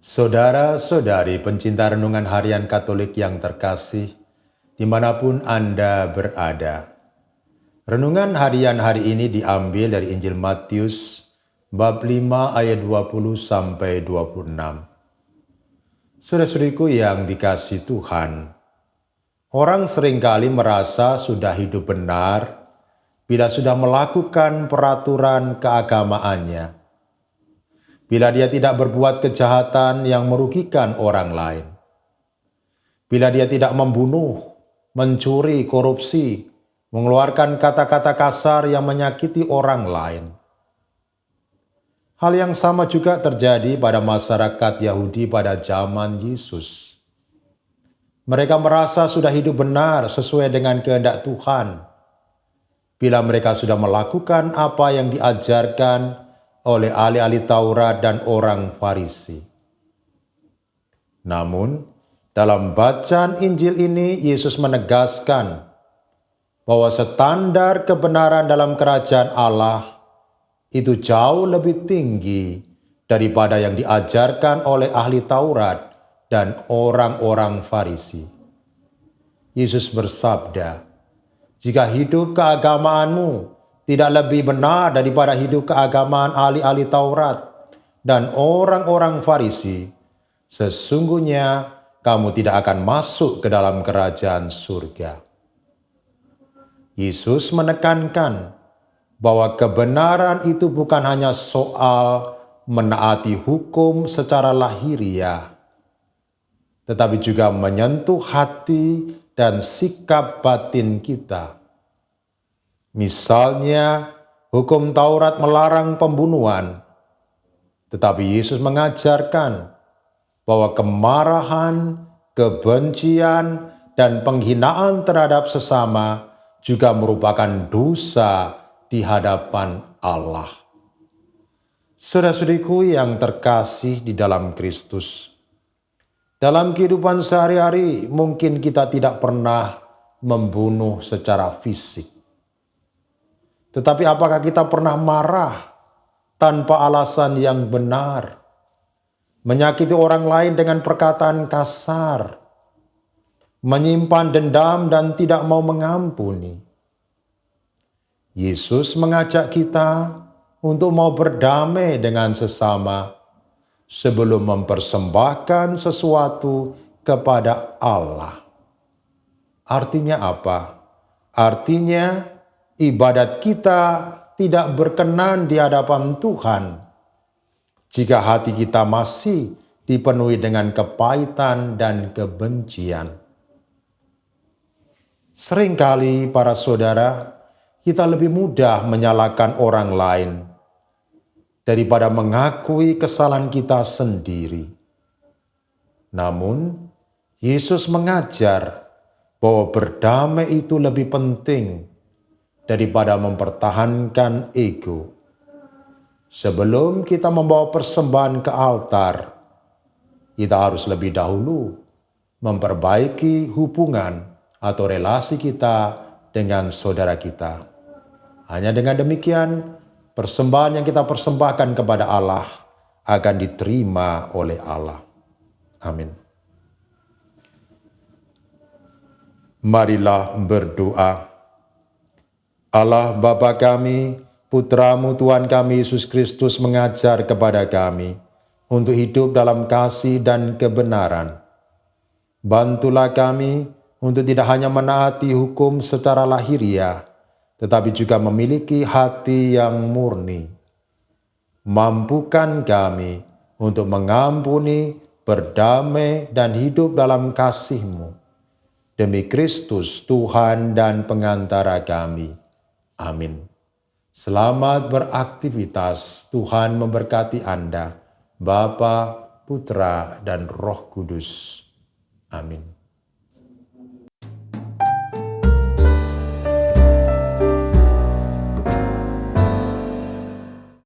Saudara-saudari pencinta renungan harian Katolik yang terkasih, dimanapun Anda berada. Renungan harian hari ini diambil dari Injil Matius, bab 5 ayat 20 sampai 26. Saudara-saudariku yang dikasihi Tuhan, orang seringkali merasa sudah hidup benar bila sudah melakukan peraturan keagamaannya, bila dia tidak berbuat kejahatan yang merugikan orang lain, bila dia tidak membunuh, mencuri, korupsi, mengeluarkan kata-kata kasar yang menyakiti orang lain. Hal yang sama juga terjadi pada masyarakat Yahudi pada zaman Yesus. Mereka merasa sudah hidup benar sesuai dengan kehendak Tuhan, bila mereka sudah melakukan apa yang diajarkan oleh ahli-ahli Taurat dan orang Farisi. Namun, dalam bacaan Injil ini, Yesus menegaskan bahwa standar kebenaran dalam kerajaan Allah itu jauh lebih tinggi daripada yang diajarkan oleh ahli Taurat dan orang-orang Farisi. Yesus bersabda, "Jika hidup keagamaanmu tidak lebih benar daripada hidup keagamaan ahli-ahli Taurat dan orang-orang Farisi, sesungguhnya kamu tidak akan masuk ke dalam kerajaan surga." Yesus menekankan bahwa kebenaran itu bukan hanya soal menaati hukum secara lahiriah, tetapi juga menyentuh hati dan sikap batin kita. Misalnya, hukum Taurat melarang pembunuhan, tetapi Yesus mengajarkan bahwa kemarahan, kebencian, dan penghinaan terhadap sesama juga merupakan dosa di hadapan Allah. Saudara-saudariku yang terkasih di dalam Kristus, dalam kehidupan sehari-hari mungkin kita tidak pernah membunuh secara fisik. Tetapi apakah kita pernah marah tanpa alasan yang benar, menyakiti orang lain dengan perkataan kasar, menyimpan dendam dan tidak mau mengampuni? Yesus mengajak kita untuk mau berdamai dengan sesama sebelum mempersembahkan sesuatu kepada Allah. Artinya apa? Artinya ibadat kita tidak berkenan di hadapan Tuhan jika hati kita masih dipenuhi dengan kepahitan dan kebencian. Seringkali para saudara, kita lebih mudah menyalahkan orang lain daripada mengakui kesalahan kita sendiri. Namun, Yesus mengajar bahwa berdamai itu lebih penting daripada mempertahankan ego. Sebelum kita membawa persembahan ke altar, kita harus lebih dahulu memperbaiki hubungan atau relasi kita dengan saudara kita. Hanya dengan demikian, persembahan yang kita persembahkan kepada Allah akan diterima oleh Allah. Amin. Marilah berdoa. Allah Bapa kami, Putra-Mu Tuhan kami Yesus Kristus mengajar kepada kami untuk hidup dalam kasih dan kebenaran. Bantulah kami untuk tidak hanya menaati hukum secara lahiriah, tetapi juga memiliki hati yang murni. Mampukan kami untuk mengampuni, berdamai, dan hidup dalam kasih-Mu. Demi Kristus, Tuhan dan pengantara kami. Amin. Selamat beraktivitas. Tuhan memberkati Anda, Bapa, Putra, dan Roh Kudus. Amin.